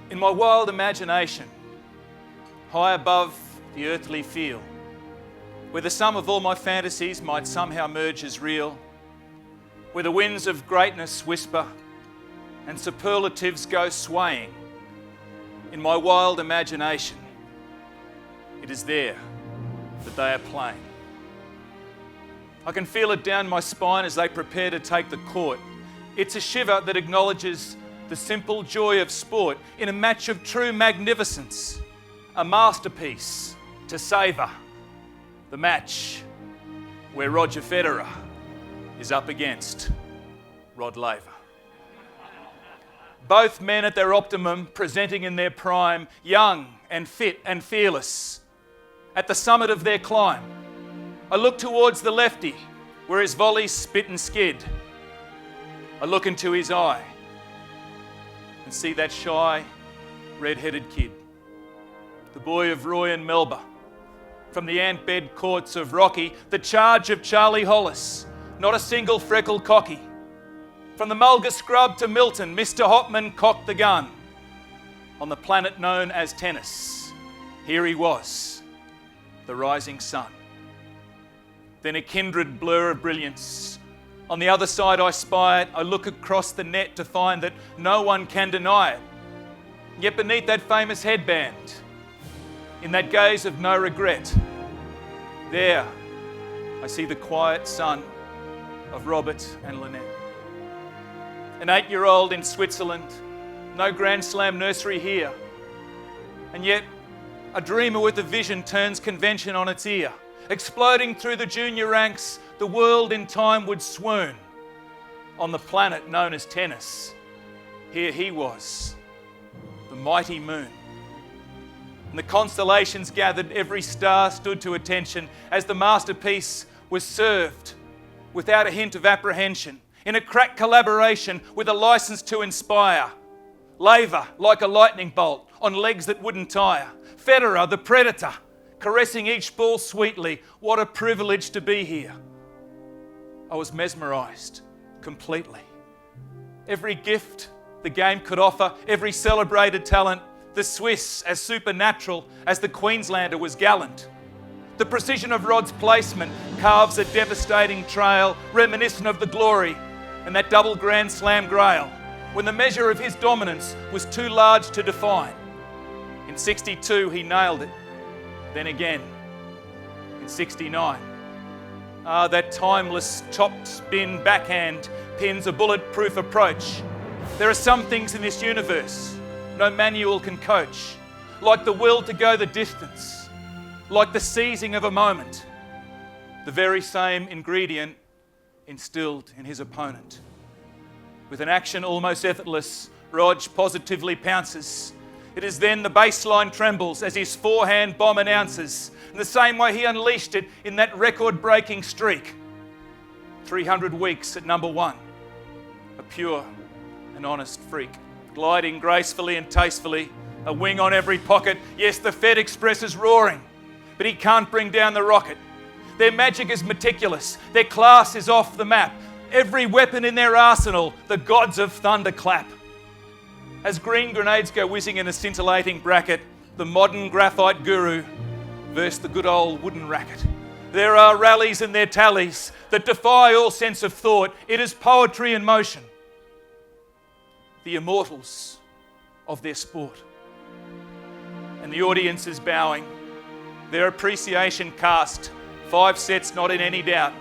In my wild imagination, high above the earthly field, where the sum of all my fantasies might somehow merge as real, where the winds of greatness whisper and superlatives go swaying, in my wild imagination, it is there that they are playing. I can feel it down my spine as they prepare to take the court. It's a shiver that acknowledges the simple joy of sport in a match of true magnificence, a masterpiece to savour, the match where Roger Federer is up against Rod Laver. Both men at their optimum, presenting in their prime, young and fit and fearless. At the summit of their climb, I look towards the lefty, where his volleys spit and skid. I look into his eye and see that shy, red-headed kid, the boy of Roy and Melba, from the ant-bed courts of Rocky, the charge of Charlie Hollis, not a single freckle cocky. From the Mulga scrub to Milton, Mr. Hopman cocked the gun. On the planet known as tennis, here he was, the rising sun. Then a kindred blur of brilliance. On the other side I spy it, I look across the net to find that no one can deny it. Yet beneath that famous headband, in that gaze of no regret, there I see the quiet son of Robert and Lynette. An 8-year-old in Switzerland, no Grand Slam nursery here. And yet, a dreamer with a vision turns convention on its ear. Exploding through the junior ranks, the world in time would swoon. On the planet known as tennis, here he was, the mighty moon. And the constellations gathered, every star stood to attention as the masterpiece was served without a hint of apprehension, in a crack collaboration with a license to inspire. Laver, like a lightning bolt, on legs that wouldn't tire. Federer, the predator, caressing each ball sweetly. What a privilege to be here. I was mesmerised completely. Every gift the game could offer, every celebrated talent, the Swiss as supernatural as the Queenslander was gallant. The precision of Rod's placement carves a devastating trail, reminiscent of the glory and that double Grand Slam grail, when the measure of his dominance was too large to define. In 62 he nailed it, then again in 69. That timeless top-spin backhand pins a bulletproof approach. There are some things in this universe no manual can coach, like the will to go the distance, like the seizing of a moment, the very same ingredient instilled in his opponent. With an action almost effortless, Rog positively pounces. It is then the baseline trembles as his forehand bomb announces, in the same way he unleashed it in that record-breaking streak. 300 weeks at number one, a pure and honest freak, gliding gracefully and tastefully, a wing on every pocket. Yes, the Fed Express is roaring, but he can't bring down the rocket. Their magic is meticulous, their class is off the map. Every weapon in their arsenal, the gods of thunder clap. As green grenades go whizzing in a scintillating bracket, the modern graphite guru versus the good old wooden racket. There are rallies and their tallies that defy all sense of thought. It is poetry in motion. The immortals of their sport. And the audience is bowing, their appreciation cast, 5 sets not in any doubt,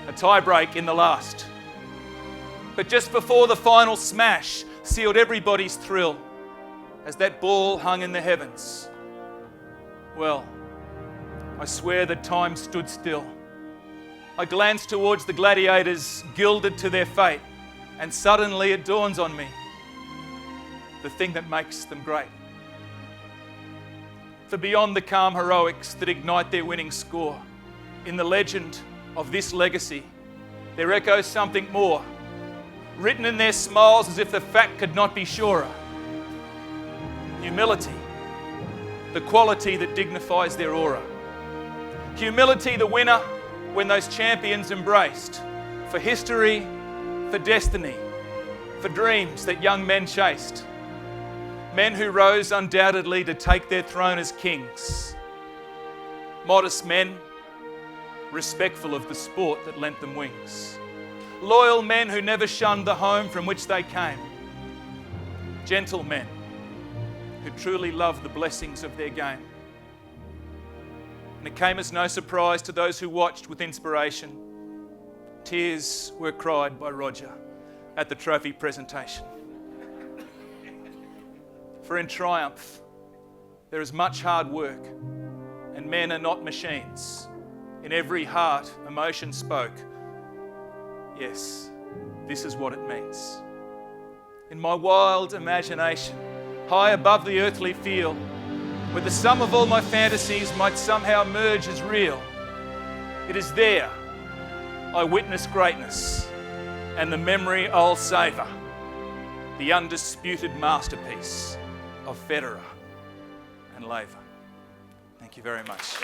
a tie-break in the last. But just before the final smash sealed everybody's thrill, as that ball hung in the heavens, well, I swear that time stood still. I glanced towards the gladiators gilded to their fate, and suddenly it dawns on me, the thing that makes them great. For beyond the calm heroics that ignite their winning score, in the legend of this legacy, there echoes something more, written in their smiles as if the fact could not be surer. Humility, the quality that dignifies their aura. Humility, the winner when those champions embraced, for history, for destiny, for dreams that young men chased. Men who rose undoubtedly to take their throne as kings. Modest men, respectful of the sport that lent them wings. Loyal men who never shunned the home from which they came. Gentle men who truly loved the blessings of their game. And it came as no surprise to those who watched with inspiration. Tears were cried by Roger at the trophy presentation. For in triumph, there is much hard work, and men are not machines. In every heart, emotion spoke. Yes, this is what it means. In my wild imagination, high above the earthly field, where the sum of all my fantasies might somehow merge as real, it is there I witness greatness, and the memory I'll savour, the undisputed masterpiece of Federer and Laver. Thank you very much.